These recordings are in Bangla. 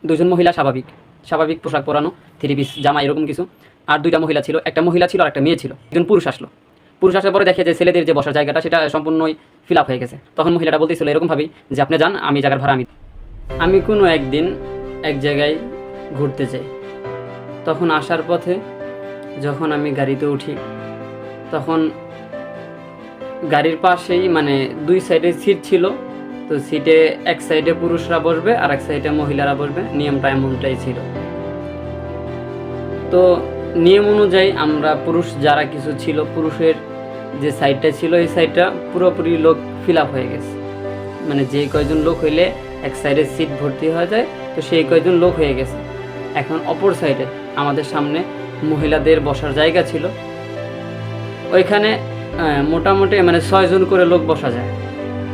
দুজন মহিলা স্বাভাবিক স্বাভাবিক পোশাক পরানো, থ্রি পিস জামা এরকম কিছু, আর দুইটা মহিলা ছিল, একটা মহিলা ছিল আর একটা মেয়ে ছিল। একজন পুরুষ আসলো, পুরুষ আসার পরে দেখে যে ছেলেদের যে বসার জায়গাটা সেটা সম্পূর্ণই ফিল আপ হয়ে গেছে। তখন মহিলাটা বলতেছিল এরকমভাবেই যে আপনি যান, আমি জায়গার ভাড়া আমি কোনো একদিন এক জায়গায় ঘুরতে যাই। তখন আসার পথে যখন আমি গাড়িতে উঠি, তখন গাড়ির পাশেই মানে দুই সাইডে সিট ছিল। তো সিটে এক সাইডে পুরুষরা বসবে আর এক সাইডে মহিলারা বসবে, নিয়মটা এমনটাই ছিল। তো নিয়ম অনুযায়ী আমরা পুরুষ যারা কিছু ছিল, পুরুষের যে সাইডটা ছিল এই সাইডটা পুরোপুরি লোক ফিল আপ হয়ে গেছে। মানে যে কয়জন লোক হইলে এক সাইডে সিট ভর্তি হয়ে যায়, তো সেই কয়জন লোক হয়ে গেছে। এখন অপর সাইডে আমাদের সামনে মহিলাদের বসার জায়গা ছিল, ওইখানে মোটামুটি মানে 6 জন করে লোক বসা যায়,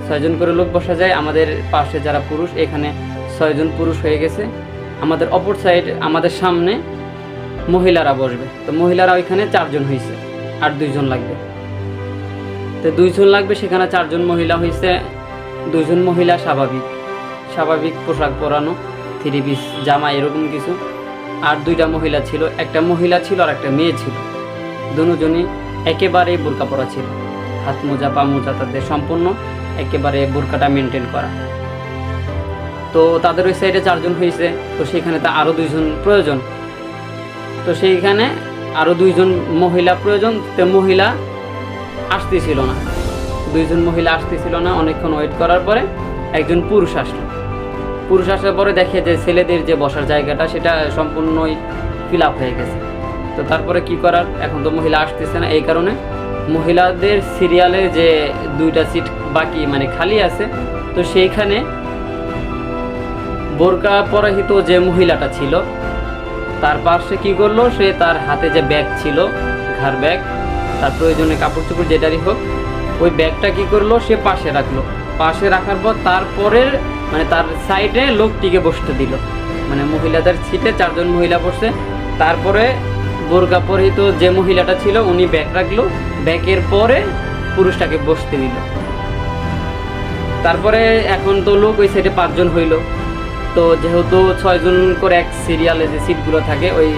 6 জন করে লোক বসা যায়। আমাদের পাশে যারা পুরুষ, এখানে 6 জন পুরুষ হয়ে গেছে। আমাদের অপর সাইড আমাদের সামনে মহিলারা বসবে, তো মহিলারা ওইখানে 4 জন হয়েছে, আর 2 জন লাগবে। তো 2 জন লাগবে, সেখানে 4 জন মহিলা হয়েছে। 2 জন মহিলা স্বাভাবিক স্বাভাবিক পোশাক পরানো, থ্রি পিস জামা এরকম কিছু, আর 2টা মহিলা ছিল, একটা মহিলা ছিল আর একটা মেয়ে ছিল। দুজনই একেবারেই বোরকা পরা ছিল, হাত মোজা পা মোজা তাদের সম্পূর্ণ একেবারে বোরকাটা মেনটেন করা। তো তাদের ওই সাইডে 4 জন হয়েছে, তো সেখানে তা আরও 2 জন প্রয়োজন। তো সেইখানে আরও 2 জন মহিলা প্রয়োজন, তো মহিলা আসতেছিল না, 2 জন মহিলা আসতেছিল না। অনেকক্ষণ ওয়েট করার পরে একজন পুরুষ আসলো। পুরুষ আসার পরে দেখে যে ছেলেদের যে বসার জায়গাটা সেটা সম্পূর্ণই ফিল আপ হয়ে গেছে। তো তারপরে কি করার, এখন তো মহিলা আসতেছে না, এই কারণে মহিলাদের সিরিয়ালে যে 2টা সিট বাকি মানে খালি আছে, তো সেইখানে বোরকা পরিহিত যে মহিলাটা ছিল তার পাশে কি করলো, সে তার হাতে যে ব্যাগ ছিল, ঘাড় ব্যাগ, তার প্রয়োজনে কাপড় চোপড় যেটারই হোক, ওই ব্যাগটা কি করলো সে পাশে রাখলো। পাশে রাখার পর তারপরের মানে তার সাইডে লোকটিকে বসতে দিল, মানে মহিলাদের সিটে 4 জন মহিলা বসছে। তারপরে বোরকা পরিহিত যে মহিলাটা ছিল উনি ব্যাগ রাখলো, ব্যাগের পরে পুরুষটাকে বসতে দিল। তারপরে এখন তো লোক ওই সাইডে 5 জন হইল। তো যেহেতু 6 জন করে এক সিরিয়ালে যে সিটগুলো থাকে, ওই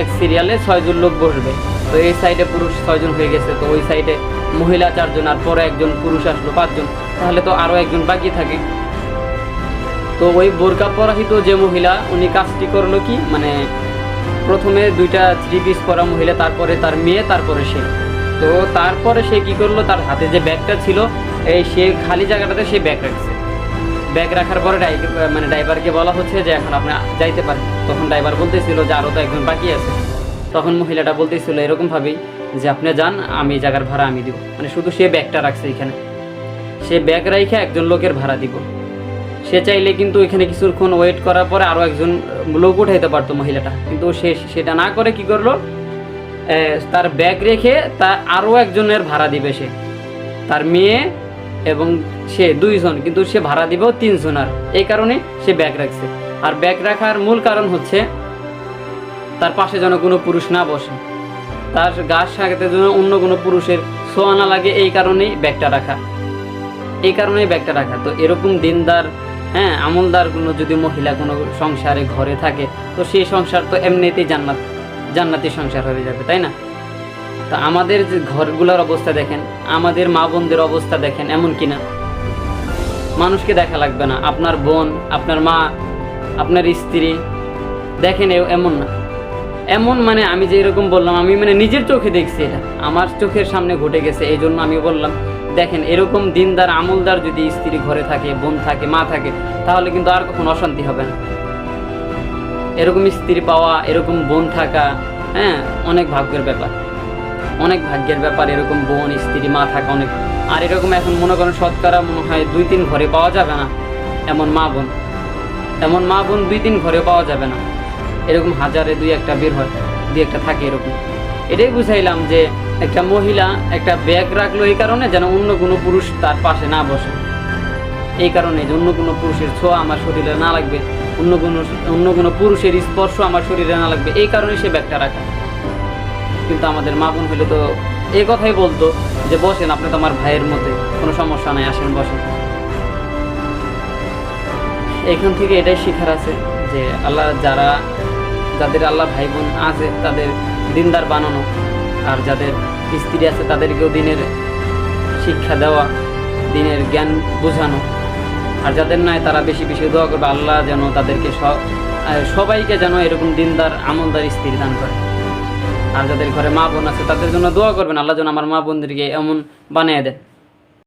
এক সিরিয়ালে 6 জন লোক বসবে। তো এই সাইডে পুরুষ 6 জন হয়ে গেছে, তো ওই সাইডে মহিলা 4 জন, আর পরে একজন পুরুষ আসলো 5 জন, তাহলে তো আরও একজন বাকি থাকে। তো ওই বোরকা পরিহিত যে মহিলা উনি কাজটি করলো কি, মানে প্রথমে 2টা থ্রি পিস পরা মহিলা, তারপরে তার মেয়ে, তারপরে সে। তো তারপরে সে কি করলো, তার হাতে যে ব্যাগটা ছিল এই সে খালি জায়গাটাতে সে ব্যাগ রাখছে। ব্যাগ রাখার পরে মানে ড্রাইভারকে বলা হচ্ছে যে এখন আপনি যাইতে পারেন। তখন ড্রাইভার বলতেছিল যে আরও তো একজন বাকি আছে। তখন মহিলাটা বলতেছিল এরকমভাবেই যে আপনি যান, আমি জায়গার ভাড়া আমি দিব। মানে শুধু সে ব্যাগটা রাখছে এখানে, সে ব্যাগ রাখে একজন লোকের ভাড়া দিব। সে চাইলে কিন্তু এখানে কিছুক্ষণ ওয়েট করার পরে আরও একজন লোক উঠাইতে পারতো মহিলাটা, কিন্তু সে সেটা না করে কি করলো, তার ব্যাগ রেখে তার আরও একজনের ভাড়া দিবে সে, তার মেয়ে এবং সে 2 জন, কিন্তু সে ভাড়া দিব 3 জনের। এই কারণে সে ব্যাগ রাখছে। আর ব্যাগ রাখার মূল কারণ হচ্ছে তার পাশে যেন কোনো পুরুষ না বসে, তার গাছ সাজাতে যেন অন্য কোনো পুরুষের ছোঁয়া না লাগে, এই কারণেই ব্যাগটা রাখা, এই কারণেই ব্যাগটা রাখা। তো এরকম দিনদার আমলদার কোনো যদি মহিলা কোনো সংসারে ঘরে থাকে, তো সেই সংসার তো এমনিতেই জান্নাতি সংসার হয়ে যাবে, তাই না? তা আমাদের যে ঘরগুলোর অবস্থা দেখেন, আমাদের মা বোনদের অবস্থা দেখেন, এমন কিনা মানুষকে দেখা লাগবে না, আপনার বোন, আপনার মা, আপনার স্ত্রী দেখেন, এমন না, এমন মানে আমি যে এরকম বললাম, আমি মানে নিজের চোখে দেখছি, এটা আমার চোখের সামনে ঘটে গেছে, এই জন্য আমি বললাম। দেখেন এরকম দিনদার আমলদার যদি স্ত্রী ঘরে থাকে, বোন থাকে, মা থাকে, তাহলে কিন্তু আর কখনো অশান্তি হবে না। এরকম স্ত্রী পাওয়া, এরকম বোন থাকা, অনেক ভাগ্যের ব্যাপার, অনেক ভাগ্যের ব্যাপার। এরকম বোন, স্ত্রী, মা থাকা অনেক। আর এরকম এখন মনে করেন শতকরা মনে হয় 2-3 ঘরে পাওয়া যাবে না এমন মা বোন, 2-3 ঘরে পাওয়া যাবে না। এরকম হাজারে 2-1টা বের হয়, 2-1টা থাকে এরকম। এটাই বুঝাইলাম যে একটা মহিলা একটা ব্যাগ রাখলো এই কারণে যেন অন্য কোনো পুরুষ তার পাশে না বসে, এই কারণে যে অন্য কোনো পুরুষের ছোঁয়া আমার শরীরে না লাগবে, অন্য কোনো পুরুষের স্পর্শ আমার শরীরে না লাগবে, এই কারণে সে ব্যাগটা রাখা। কিন্তু আমাদের মা বোন হইলে তো এই কথাই বলতো যে বসেন, আপনি তো আমার ভাইয়ের মধ্যে, কোনো সমস্যা নাই, আসেন বসেন। এখান থেকে এটাই শিখার আছে যে আল্লাহ যাদের আল্লাহ ভাই বোন আছে তাদের দিনদার বানানো, আর যাদের স্ত্রী আছে তাদেরকেও দিনের শিক্ষা দেওয়া, দিনের জ্ঞান বোঝানো। আর যাদের নাই তারা বেশি বেশি দোয়া করবে আল্লাহ যেন তাদেরকে সবাইকে যেন এরকম দিনদার আমলদার স্ত্রী দান করে। আর যাদের ঘরে মা বোন আছে তাদের জন্য দোয়া করবেন আল্লাহ যেন আমার মা বোনদেরকে এমন বানিয়ে দেয়।